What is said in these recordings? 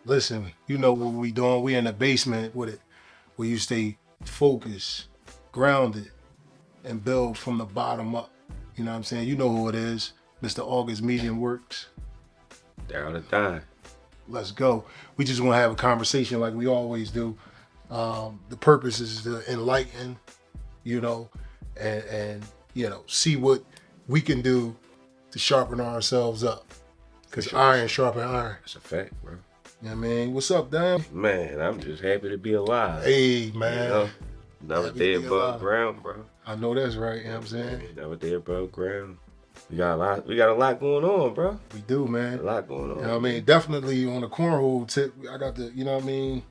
Listen, you know what we doing. We in the basement with it, where you stay focused, grounded, and build from the bottom up. You know what I'm saying? You know who it is, Mr. AugustMediaWorks. Darryl the die. Let's go. We just want to have a conversation like we always do. The purpose is to enlighten, you know, and you know, see what we can do to sharpen ourselves up. Because iron sharpen iron. That's a fact, bro. You know what I mean? What's up, Dan? Man, I'm just happy to be alive. Hey, man. You know, another day above ground, bro. I know that's right, you know what I'm saying? Another day above ground. We got a lot going on, bro. We do, man. A lot going on. You know what I mean? Definitely on the cornhole tip, I got to, you know what I mean,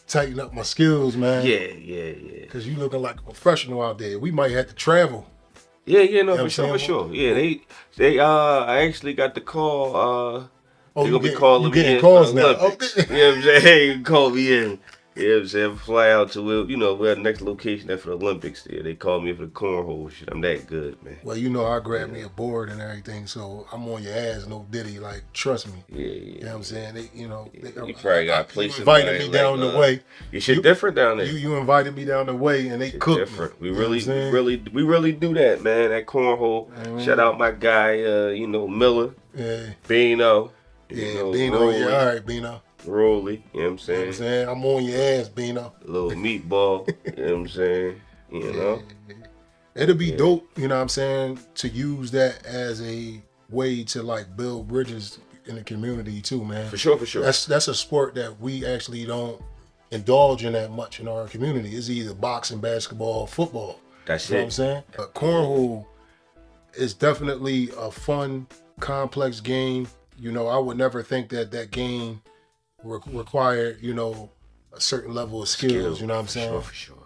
tighten up my skills, man. Yeah. Because you looking like a professional out there. We might have to travel. Yeah, no, You know for sure. Yeah, they I actually got the call, Oh, they you gonna be calling me getting in calls now. Olympics. Okay. You know what I'm saying? Hey, you call me in. You know what I'm saying? Fly out to, we're at the next location there for the Olympics there. They called me for the cornhole shit. I'm that good, man. Well, you know, I grabbed me a board and everything, so I'm on your ass, no diddy. Like, trust me. Yeah. You know what I'm saying? They, you know, You probably got places. You invited me down the way. You shit different down there. You invited me down the way, and they cooked different. me. We really do that, man. That cornhole. Shout out my guy, Miller. Yeah. Bino. Bino. Rolly, Yeah, all right, Bino. Rolly, you know what I'm saying? You know what I'm saying? I'm on your ass, Bino. A little meatball, you know what I'm saying? You know? It'll be dope, you know what I'm saying, to use that as a way to like build bridges in the community too, man. For sure. That's a sport that we actually don't indulge in that much in our community. It's either boxing, basketball, football. That's you know what I'm saying? But cornhole is definitely a fun, complex game. You know, I would never think that game required, you know, a certain level of skills. You know what I'm saying? For sure.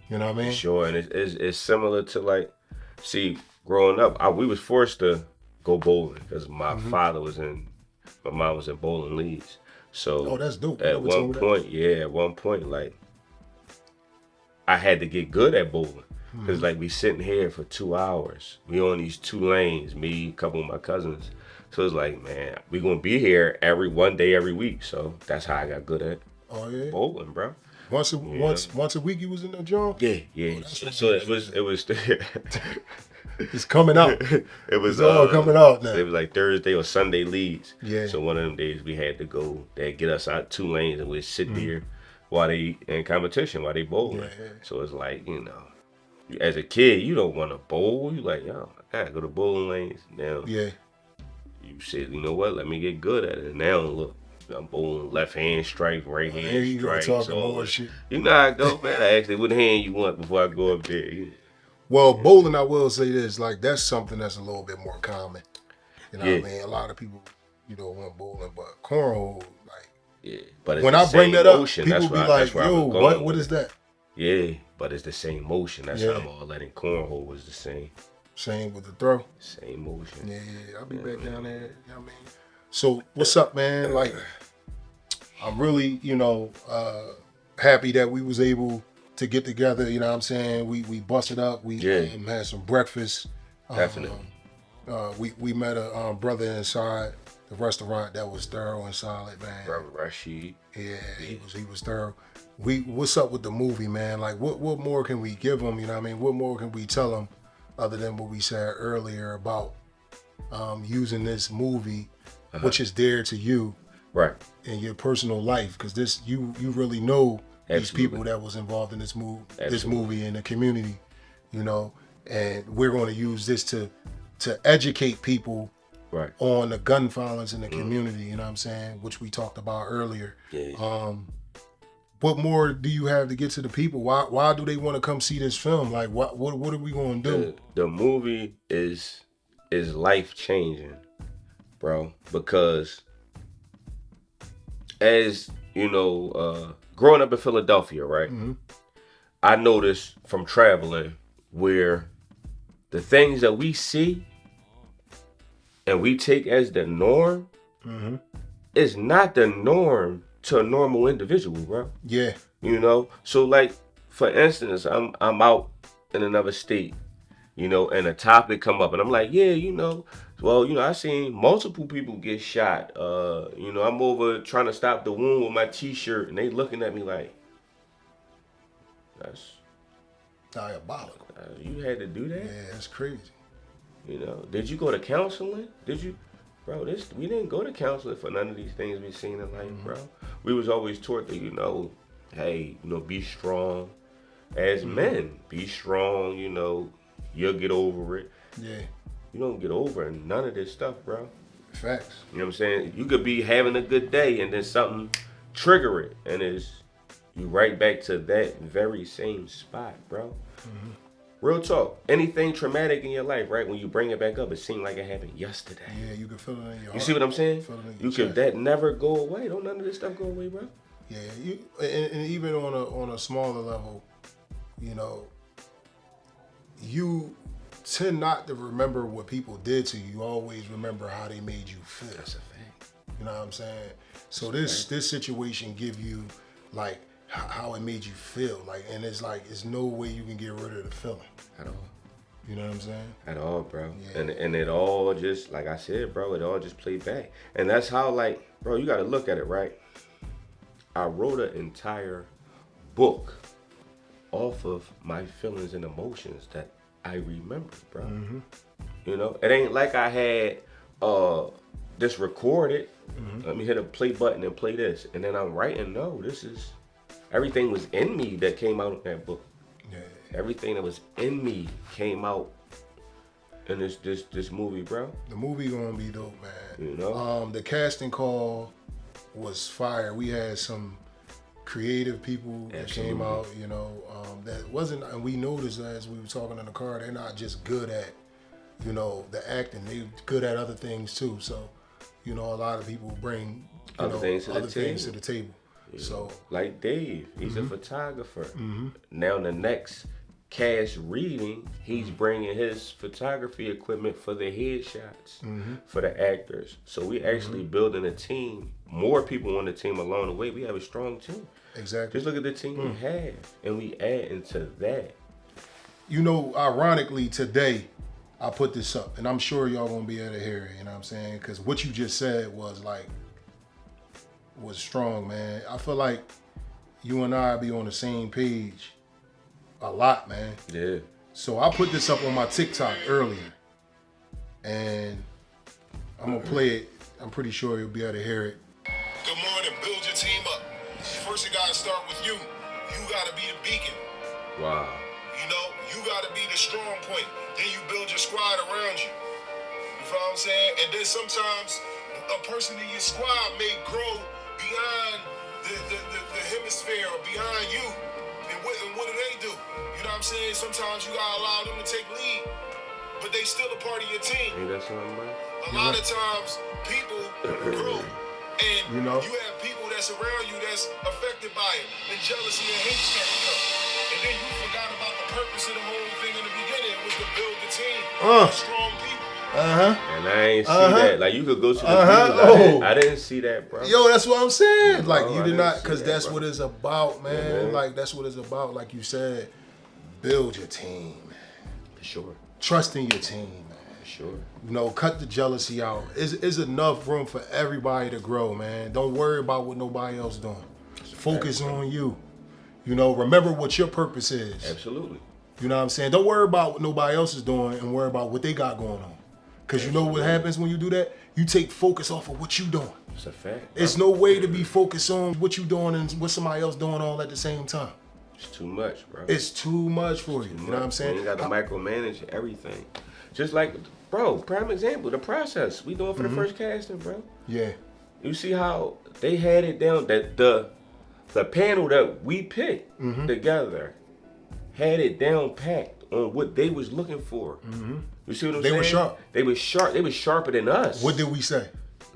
You know what I mean? For sure, and it's similar to like, see, growing up, we was forced to go bowling because my mom was in bowling leagues. So that's dope. At one point, like, I had to get good at bowling because like we sitting here for 2 hours. We on these 2 lanes, me, a couple of my cousins. So it's like, man, we gonna be here one day every week. So that's how I got good at bowling, bro. Once a week you was in the joint? Yeah. So it was it's coming out. It's all coming out now. It was like Thursday or Sunday leads. Yeah. So one of them days we had to go. They'd get us out 2 lanes and we'd sit there while they in competition, while they bowling. Yeah. So it's like, you know, as a kid, you don't want to bowl. You like, yo, I gotta go to bowling lanes. Now, you said, you know what? Let me get good at it. And now look, I'm bowling left hand strike, right hand strike. More shit. You know how I go, man. I actually, what hand you want before I go up there? Yeah. Well, bowling, I will say this, like that's something that's a little bit more common. You know what I mean? A lot of people, you know, want bowling, but cornhole, like, but when I bring that up, people be like, yo, what is that? Yeah, but it's the same motion. That's how all that in cornhole was the same. Same with the throw. Same motion. Yeah. I'll be back down there. You know what I mean? So what's up, man? Like, I'm really, you know, happy that we was able to get together. You know what I'm saying? We busted up. We had some breakfast. Definitely. We met a brother inside the restaurant that was thorough and solid, man. Brother Rashid. Yeah, he was thorough. What's up with the movie, man? Like, what more can we give him? You know what I mean? What more can we tell him other than what we said earlier about using this movie, which is dear to you, right, in your personal life? Because this, you really know these Absolutely. people that was involved in this movie in the community, you know, and we're going to use this to educate people on the gun violence in the community. You know what I'm saying? Which we talked about earlier. Yeah. What more do you have to get to the people? Why do they want to come see this film? Like, what are we going to do? The movie is life changing, bro. Because as you know, growing up in Philadelphia, right? I noticed from traveling where the things that we see and we take as the norm is not the norm to a normal individual, bro. Yeah. You know? So like, for instance, I'm out in another state, you know, and a topic come up and I'm like, yeah, you know, Well, I seen multiple people get shot. I'm over trying to stop the wound with my T-shirt, and they looking at me like, "That's Diabolical. you had to do that." Yeah, that's crazy. Did you go to counseling? Did you, bro? We didn't go to counseling for none of these things we seen in life, bro. We was always taught that, hey, be strong. As men, be strong. You'll get over it. Yeah. You don't get over none of this stuff, bro. Facts. You know what I'm saying? You could be having a good day and then something trigger it, and you right back to that very same spot, bro. Real talk. Anything traumatic in your life, right? When you bring it back up, it seemed like it happened yesterday. Yeah, you can feel it in your heart. You see what I'm saying? That never go away. Don't none of this stuff go away, bro. Yeah, and even on a smaller level, you tend not to remember what people did to you. You always remember how they made you feel. That's a fact. You know what I'm saying? So this situation give you like how it made you feel, like, and it's no way you can get rid of the feeling at all. You know what I'm saying? At all, bro. Yeah. And it all just, like I said, bro, it all just played back. And that's how, like, bro, you got to look at it, right? I wrote an entire book off of my feelings and emotions that I remember, bro. It ain't like I had this recorded. Let me hit a play button and play this, and then I'm writing. No, everything was in me that came out of that book. Yeah. Everything that was in me came out in this movie, bro. The movie gonna be dope, man. The casting call was fire. We had some creative people that came out, that wasn't, and we noticed as we were talking in the car, they're not just good at, the acting, they good at other things too. So, a lot of people bring other things to the table. So, like Dave, he's a photographer. Now the next cast reading, he's bringing his photography equipment for the headshots, for the actors. So we actually building a team. More people on the team along the way. We have a strong team. Exactly. Just look at the team we have, and we add into that. Ironically, today I put this up, and I'm sure y'all gonna be able to hear it. You know what I'm saying? Because what you just said was strong, man. I feel like you and I be on the same page a lot, man. Yeah. So I put this up on my TikTok earlier, and I'm gonna play it. I'm pretty sure you'll be able to hear it. Good morning. Build your team up. First, it gotta start with you. You gotta be the beacon. Wow. You gotta be the strong point. Then you build your squad around you. You feel what I'm saying? And then sometimes a person in your squad may grow beyond the hemisphere or behind you. And what do they do? You know what I'm saying? Sometimes you gotta allow them to take lead, but they still a part of your team. Ain't that something, bro? A lot of times people grow, and you have people that's around you that's affected by it, and jealousy and hate start to come. And then you forgot about the purpose of the whole thing in the beginning, was to build the team, strong people. And I ain't see that. Like, you could go to the views. I didn't see that, bro. Yo, that's what I'm saying. Like, you did not, because that, that's what it's about, man. Like, that's what it's about. Like you said, build your team. For sure. Trust in your team, man. For sure. Cut the jealousy out. It's enough room for everybody to grow, man. Don't worry about what nobody else doing. Focus on you. Remember what your purpose is. Absolutely. You know what I'm saying? Don't worry about what nobody else is doing and worry about what they got going on. Because you know what happens when you do that? You take focus off of what you doing. It's a fact. It's no way to be focused on what you doing and what somebody else doing all at the same time. It's too much, bro. It's too much for you. You know what I'm saying? You got to micromanage everything. Just like, bro, prime example, the process we doing for the first casting, bro. Yeah. You see how they had it down, that the panel that we picked together had it down packed on what they was looking for. You see what I'm saying? They were sharp. They was sharp. They was sharper than us. What did we say?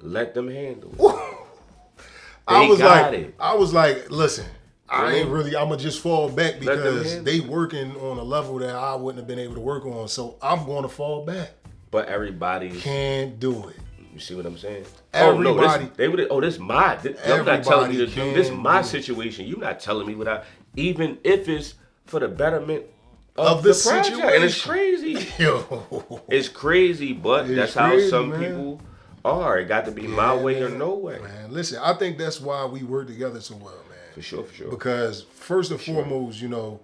Let them handle it. I was like, listen, I'm gonna just fall back because they working on a level that I wouldn't have been able to work on. So I'm gonna fall back. But everybody can't do it. You see what I'm saying? Everybody. This my. I'm not telling you to do this. My situation. You're not telling me what even if it's for the betterment of the project. situation. And it's crazy. Yo. It's crazy, but It's that's crazy, how some man. people are. It got to be my way or no way. Man, listen, I think that's why we work together so well, man. For sure. Because first and foremost, you know,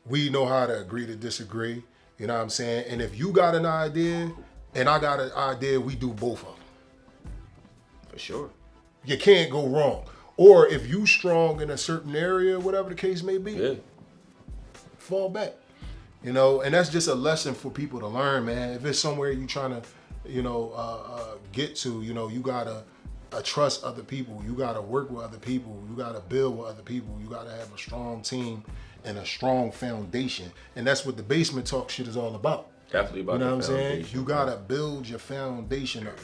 we know how to agree to disagree. You know what I'm saying? And if you got an idea and I got an idea, we do both of them. For sure. You can't go wrong. Or if you strong in a certain area, whatever the case may be, fall back. You know, and that's just a lesson for people to learn, man. If it's somewhere you trying to, you know, get to, you know, you gotta trust other people. You gotta work with other people. You gotta build with other people. You gotta have a strong team and a strong foundation. And that's what the basement talk shit is all about. Definitely about you know the what I'm saying? foundation, You gotta build your foundation up.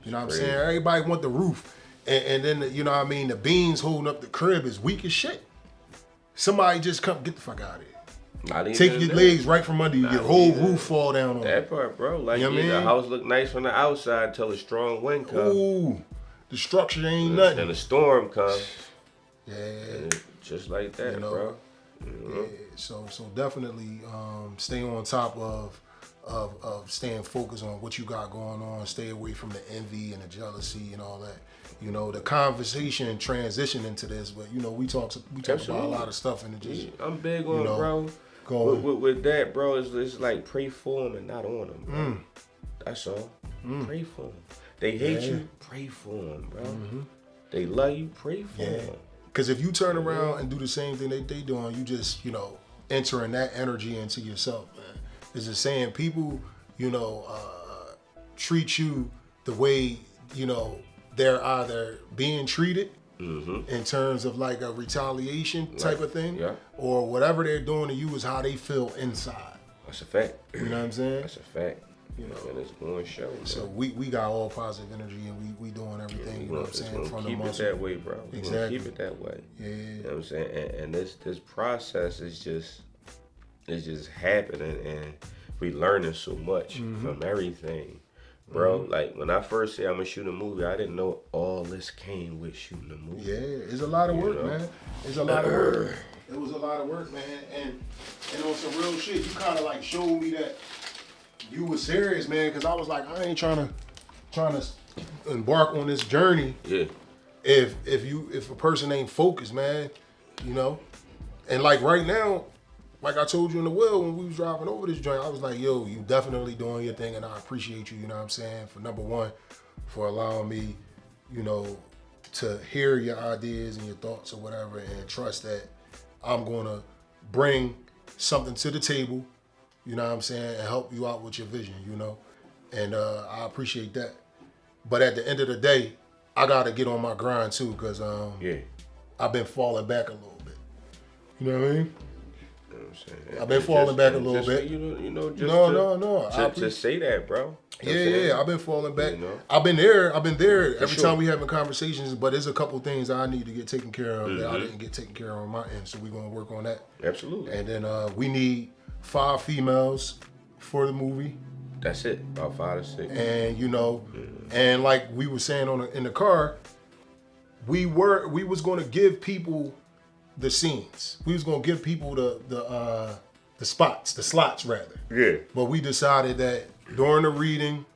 You know what I'm Crazy. saying? Everybody want the roof. And then, you know what I mean, the beams holding up the crib is weak as shit. Somebody just come, get the fuck out of here. Take your legs right from under you. Your whole roof fall down on you. That part, bro. Like, You know what I mean? the house look nice from the outside until a strong wind comes. Ooh, the structure ain't nothing. And a storm comes. Yeah. And it, just like that, You know, bro. You know? Yeah, so definitely stay on top of staying focused on what you got going on. Stay away from the envy and the jealousy and all that. You know, the conversation transition into this, but you know, we talk about a lot of stuff and it just. I'm big on, you know, bro. With that, bro, it's like pray for them and not on them, bro. That's all. Pray for them. They hate you, pray for them, bro. They love you, pray for them. Because if you turn around and do the same thing they doing, you just, you know, entering that energy into yourself, man. It's just saying people, you know, treat you the way, you know, they're either being treated in terms of like a retaliation type of thing, or whatever they're doing to you is how they feel inside. That's a fact. You know what I'm saying? That's a fact. You know, and it's going to show. So we got all positive energy and we doing everything, you know what I'm saying, from the keep muscle. it that way, bro. Exactly. Keep it that way. Yeah. You know what I'm saying? And this process is just happening, and we learning so much from everything. Bro, like when I first said I'm gonna shoot a movie, I didn't know all this came with shooting a movie. Yeah, it's a lot of work, man. It's a lot of work. It was a lot of work, man. And on some real shit, you kind of like showed me that you were serious, man. Because I was like, I ain't trying to embark on this journey. Yeah. If a person ain't focused, man, you know. And like right now, like I told you in the will when we was driving over this joint, I was like, yo, you definitely doing your thing and I appreciate you, you know what I'm saying? For number one, for allowing me, you know, to hear your ideas and your thoughts or whatever and trust that I'm gonna bring something to the table, you know what I'm saying, and help you out with your vision, you know? And I appreciate that. But at the end of the day, I gotta get on my grind too, because I've been falling back a little bit. You know what I mean? I've been falling back a little bit. To say that, bro. Yeah, I've been falling back. You know? I've been there every time we having conversations, but there's a couple things I need to get taken care of that I didn't get taken care of on my end, so we're gonna work on that. Absolutely. And then we need 5 females for the movie. That's it, about 5 to 6. And you know, and like we were saying in the car, we was gonna give people the scenes. We was gonna give people the slots rather. Yeah. But we decided that during the reading,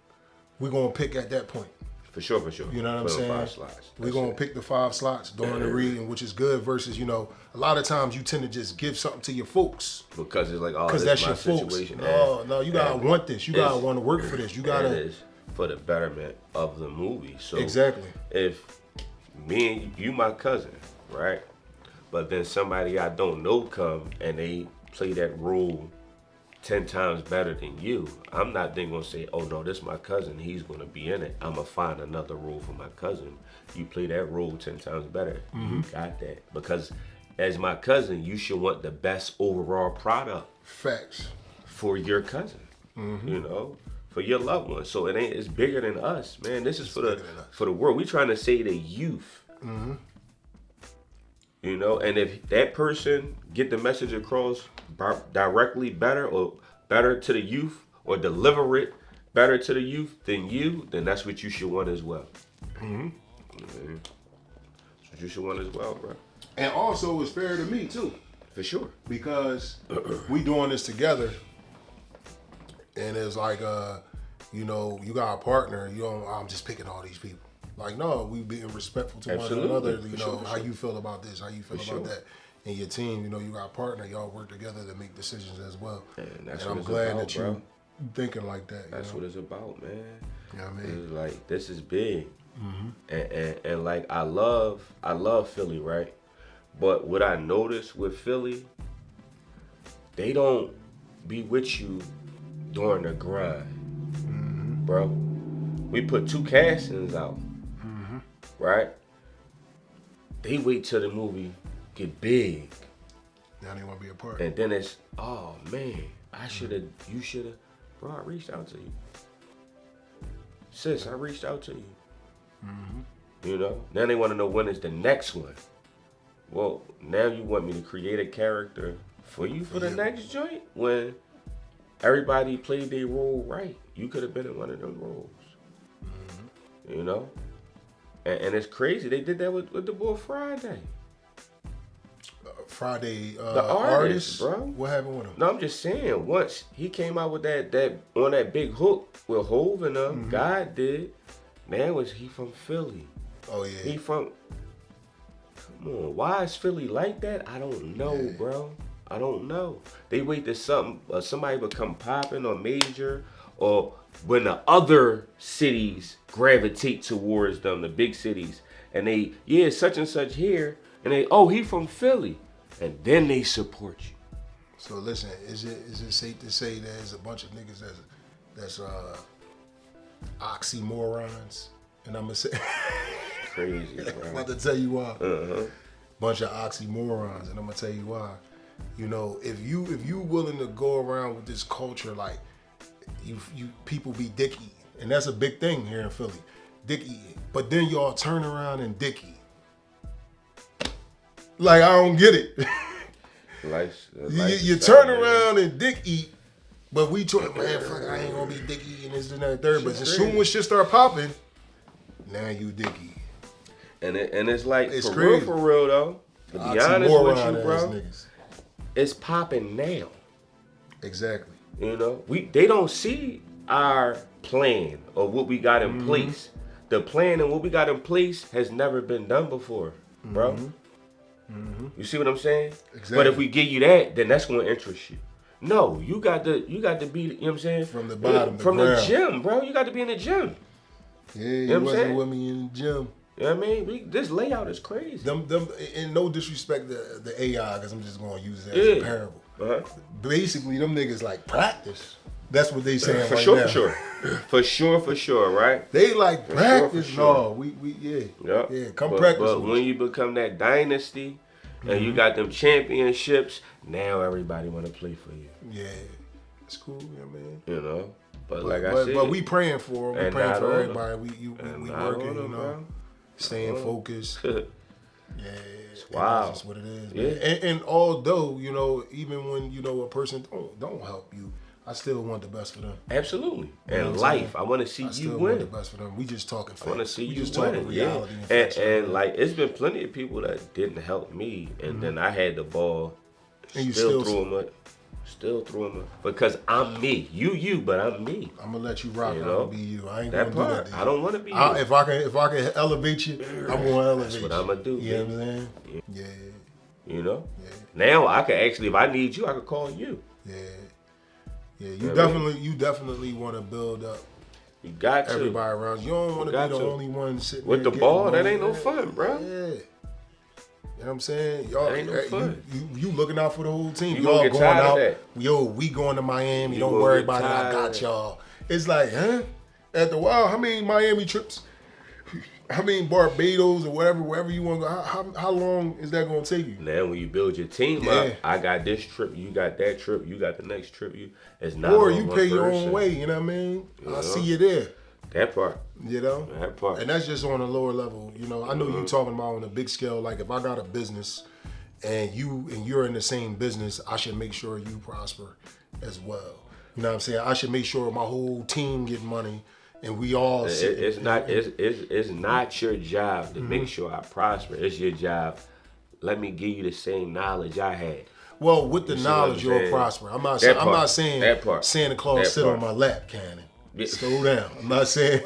we're gonna pick at that point. For sure. You know what I'm saying? 5 slots. We're gonna pick the 5 slots during the reading, which is good versus, you know, a lot of times you tend to just give something to your folks. Because it's like, oh, because that's your folks. No, you gotta want this. You gotta want to work for this. You gotta. It is for the betterment of the movie. So exactly. If me and you my cousin, right? But then somebody I don't know come and they play that role 10 times better than you, I'm not then gonna say, oh no, this is my cousin, he's gonna be in it. I'm gonna find another role for my cousin. You play that role 10 times better. You got that. Because as my cousin, you should want the best overall product. Facts. For your cousin. You know? For your loved one. So it's bigger than us, man. This is for the world. We trying to say the youth. You know, and if that person get the message across directly better or better to the youth or deliver it better to the youth than you, then that's what you should want as well. That's what you should want as well, bro. And also, it's fair to me too. For sure. Because we doing this together, and it's like, you know, you got a partner. You don't. I'm just picking all these people. Like, no, we being respectful to Absolutely. one another. You For know, sure. how you feel about this, how you feel For about sure. that. And your team, you know, you got a partner. Y'all work together to make decisions as well. And that's and what I'm it's glad about, that you bro. thinking like that. That's you what know? it's about, man. You know what I mean? It's like, this is big. Mm-hmm. And like, I love Philly, right? But what I noticed with Philly, they don't be with you during the grind, bro. We put 2 castings out, right? They wait till the movie get big, Now they want to be a part. and then it's, oh man, you should have, bro. I reached out to you, sis. I reached out to you. You know. Now they want to know when is the next one. Well, now you want me to create a character for you for the next joint when everybody played their role right. You could have been in one of them roles. You know? And it's crazy. They did that with the boy Friday. Friday, The artist, bro. What happened with him? No, I'm just saying, once he came out with that on that big hook with Hov and them, God did. Man, was he from Philly? Oh yeah. He from. Come on, why is Philly like that? I don't know, bro. I don't know. They wait till somebody become popping or major, or when the other cities gravitate towards them, the big cities, and they, such and such here, and they, he from Philly, and then they support you. So listen, is it safe to say there's a bunch of niggas that's oxymorons? And I'm gonna say, Crazy, I'm bro. about to tell you why. Bunch of oxymorons, and I'm gonna tell you why. You know, if you willing to go around with this culture, like you people be dick eating, and that's a big thing here in Philly, dick eating. But then y'all turn around and dick eat. Like, I don't get it. You turn around and dick eat, but we talk, man, fuck, I ain't gonna be dick eating this and that third. But as soon as shit start popping, now you dick eat. And it's like, It's for crazy. real though, to be honest with you, Oxymoron bro, ass niggas. it's popping now. Exactly. You know, they don't see our plan or what we got in place. The plan and what we got in place has never been done before, bro. You see what I'm saying? Exactly. But if we give you that, then that's gonna interest you. No, you got to be, you know what I'm saying? From the bottom, from the the ground. gym, bro. You got to be in the gym. Yeah, You know you what I'm wasn't saying? with me in the gym. You know what I mean? This layout is crazy. Them, and no disrespect to the AI, because I'm just going to use it as a parable. Uh-huh. Basically, them niggas like practice. That's what they saying For right sure, now. for sure, right? They like For practice. sure. No, we Yep. yeah, come but, practice But with when you. you become that dynasty and you got them championships, now everybody want to play for you. Yeah, it's cool, you know what I mean? You know? But But, like I said, but we praying for them. We and praying not for on them. everybody. We not working, on you them, know, bro. staying focused. Yeah, wild. That's just what it is. Yeah. Man. And although, you know, even when, you know, a person don't help you, I still want the best for them. Absolutely. You know And what I'm life, saying? I want to see I you still want the win. best for them. We just talking facts. I want to see we you just win. talking reality. Yeah. And facts right And now. like, it's been plenty of people that didn't help me, and then I had the ball, And you still still- threw them up. Still threw them up. Because I'm me. You, but I'm me. I'm gonna let you rock. You I'm know? gonna be you. I ain't That gonna do part. that to you. I don't want to be you. If I can elevate you, I'm gonna elevate That's what you. I'ma do, You know baby. what I'm saying? Yeah, You know? yeah, Now I can actually, if I need you, I can call you. yeah. Yeah, Yeah, you definitely want to build up You got to. everybody around you. You don't want to Got be the to. only one sitting With there the getting ball, that money. ain't no fun, bro. Yeah. You know what I'm saying? Y'all, That ain't no fun. you looking out for the whole team. You Y'all gonna get going tired of out. that. Yo, we going to Miami. You Don't gonna worry get about it. I tired of got that. y'all. It's like, huh? After a while, how many Miami trips? How many Barbados or wherever you want to go? How long is that going to take you? Now when you build your team Yeah. up, I got this trip, you got that trip, you got the next trip. It's not Or on you one pay your person. own way. You know what I mean? Yeah. I see you there. That part. You know? That part. And that's just on a lower level. You know, I know you talking about on a big scale. Like if I got a business and you're in the same business, I should make sure you prosper as well. You know what I'm saying? I should make sure my whole team get money and we all It's not your job to make sure I prosper. It's your job. Let me give you the same knowledge I had. Well, with the You see knowledge, what I'm you'll saying? prosper. I'm not That saying part. Santa Claus That sit part. on my lap, Cannon. Yeah. Slow down. I'm not saying.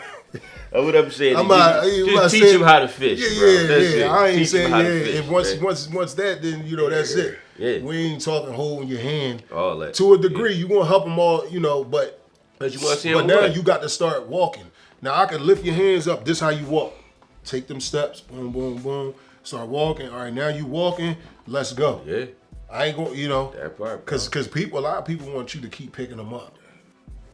What I'm saying, I'm is not just teach saying, him how to fish, bro. That's it. I ain't Teach him saying how to fish, And once man. that, then that's it. Yeah. We ain't talking holding your hand. All that. To a degree, you gonna help them all, but But you want to see but him now win. you got to start walking. Now I can lift your hands up. This how you walk. Take them steps. Boom, boom, boom. Start walking. All right, now you walking. Let's go. Yeah. I ain't going. That part, because a lot of people want you to keep picking them up.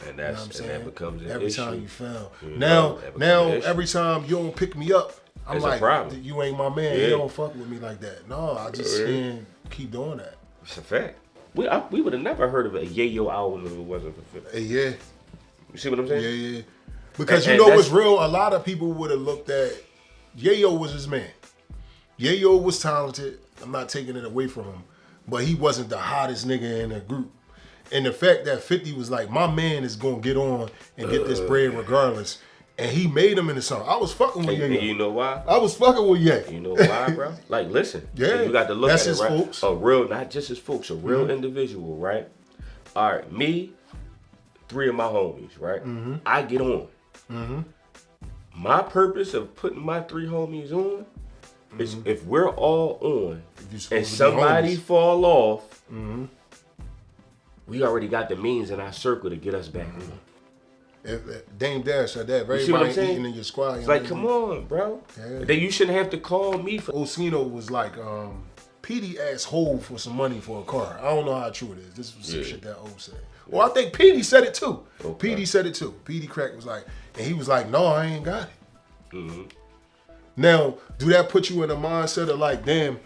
And that's that becomes an every issue. time you fail. You Now know, every time you don't pick me up, I'm It's a like, problem. you ain't my man. Yeah. You don't fuck with me like that. No, I just can't keep doing that. It's a fact. We would have never heard of a Yayo album if it wasn't for Phil. Yeah. You see what I'm saying? Yeah. Because And what's real, a lot of people would have looked at Yayo was his man. Yayo was talented. I'm not taking it away from him. But he wasn't the hottest nigga in the group. And the fact that 50 was like, my man is gonna get on and get this bread regardless. And he made him in the song. I was fucking with Yayo. And you know why? I was fucking with Ye. You know why, bro? Like, listen. Yeah, you got to look that's at it, his right? folks. A real, not just his folks, a real individual, right? All right, me, 3 of my homies, right? I get on. My purpose of putting my 3 homies on is if we're all on and somebody fall off, we already got the means in our circle to get us back on. If Dame Dash said that, You see what I'm everybody saying? eating in your squad. It's like, come on, bro. Yeah. Then you shouldn't have to call me for. Osino was like, Petey asked Hov for some money for a car. I don't know how true it is. This was some shit that O said. Well, I think Petey said it too. Okay. Petey said it too. Petey Crack was like, and he was like, no, I ain't got it. Now, do that put you in a mindset of like, damn,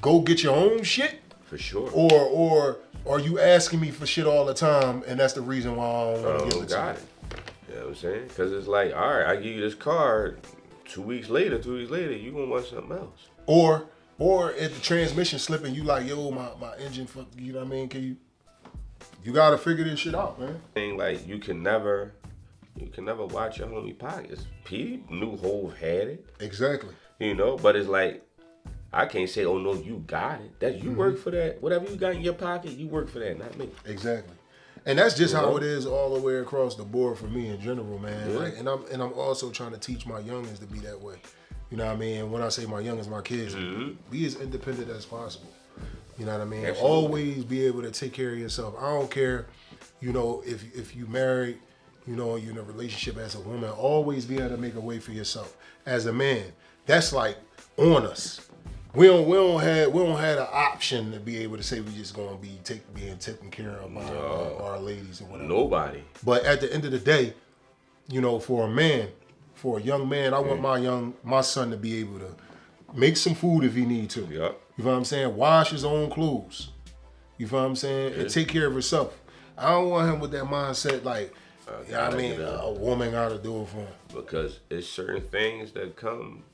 go get your own shit? For sure. Or are you asking me for shit all the time, and that's the reason why I don't want to give it to you? Got it. You know what I'm saying? Because it's like, all right, I give you this card. 2 weeks later, you gonna want something else. Or if the transmission slipping, you like, yo, my engine fuck, you know what I mean? You gotta figure this shit out, man. Thing like you can never watch your homie pockets. P knew Hov had it. Exactly. But it's like I can't say, oh no, you got it. That you work for that. Whatever you got in your pocket, you work for that, not me. Exactly. And that's just how it is all the way across the board for me in general, man. Yeah. Like, and I'm also trying to teach my youngins to be that way. You know what I mean? And when I say my youngins, my kids, be as independent as possible. You know what I mean? Absolutely. Always be able to take care of yourself. I don't care, if you married, you're in a relationship as a woman, always be able to make a way for yourself. As a man, that's like on us. We don't have an option to be able to say we just gonna be being taken care of by our ladies or whatever. Nobody. But at the end of the day, for a young man, I want my son to be able to make some food if he need to. Yep. You know what I'm saying? Wash his own clothes. You know what I'm saying? And take care of himself. I don't want him with that mindset like, a woman gotta do it for him. Because it's certain things that come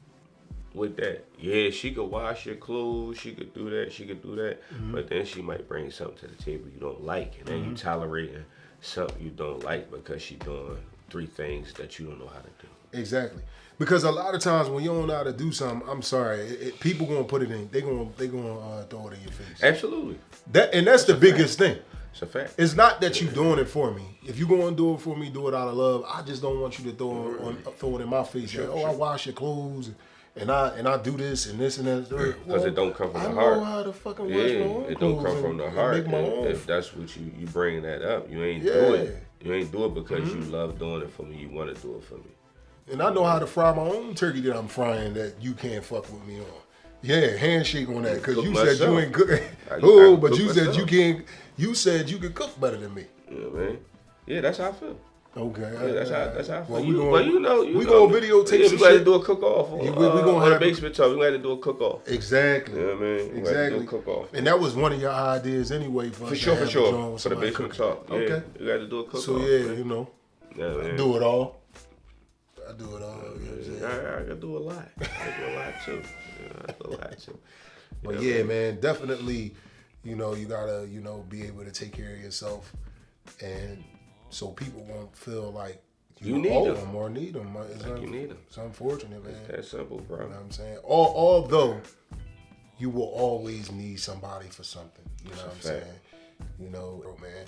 with that. Yeah, she could wash your clothes, she could do that, but then she might bring something to the table you don't like, and then you tolerating something you don't like because she doing 3 things that you don't know how to do. Exactly. Because a lot of times when you don't know how to do something, I'm sorry, people gonna put it in. They gonna throw it in your face. Absolutely. That's the biggest thing. It's a fact. It's not that you doing it for me. If you gonna do it for me, do it out of love. I just don't want you to throw it in my face. Like, I wash your clothes and I do this and this and that. Because it don't come from the I heart. know how to fucking wash my own it don't come clothes from the and heart. make my own. If that's what you bring that up, you ain't do it. You ain't do it because you love doing it for me. You want to do it for me. And I know how to fry my own turkey that I'm frying that you can't fuck with me on. Yeah, handshake on that because you said you ain't cooking. But you said you can't. You said you could cook better than me. Yeah, man. Yeah, that's how I feel. Okay. Yeah, that's how I feel. Well, we gonna videotape some we got to shit. do a cook off. We gonna on the have basement talk. We got to do a cook off. Exactly. You know what I mean? Exactly. Cook off. And that was one of your ideas anyway. For sure. For the somebody basement cooking. talk. Yeah, Okay. we got to do a cook off. So yeah, Yeah, man. do it all. I do it all. You know what I'm saying? I gotta do a lot. I do a lot too. But yeah, man, definitely, you gotta, be able to take care of yourself, and so people won't feel like you need them or need them. You need them. It's unfortunate, man. It's that simple, bro. You know what I'm saying? Although you will always need somebody for something. You know what I'm fact. saying? You know, man.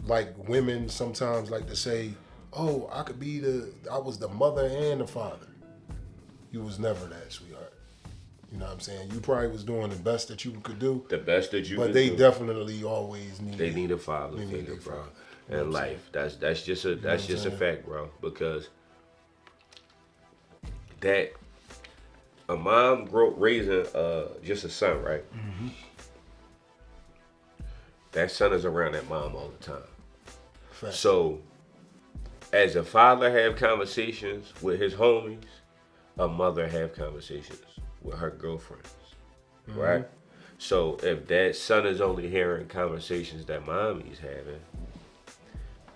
Like women sometimes like to say, "Oh, I was the mother and the father." You was never that, sweetheart. You know what I'm saying? You probably was doing the best that you could do. The best that you but could they do. definitely always need. They need a father They need figure, a bro. father. You know In what I'm life, that's just a saying? fact, bro. Because that a mom raising just a son, right? Mm-hmm. That son is around that mom all the time. Fact. So, as a father have conversations with his homies, a mother have conversations with her girlfriends, right? So if that son is only hearing conversations that mommy's having,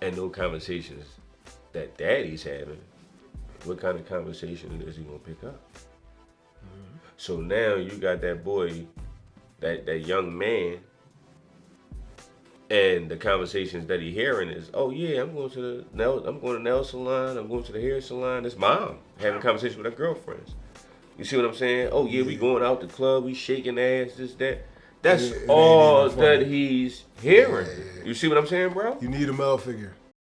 and no conversations that daddy's having, what kind of conversation is he gonna pick up? So now you got that boy, that young man, and the conversations that he hearing is, oh yeah, I'm going to the nail salon, I'm going to the hair salon. It's mom having a conversation with her girlfriends. You see what I'm saying? Oh yeah, we going out the club, we shaking ass, this, that. That's It ain't all even funny. that he's hearing. Yeah. You see what I'm saying, bro? You need a male figure.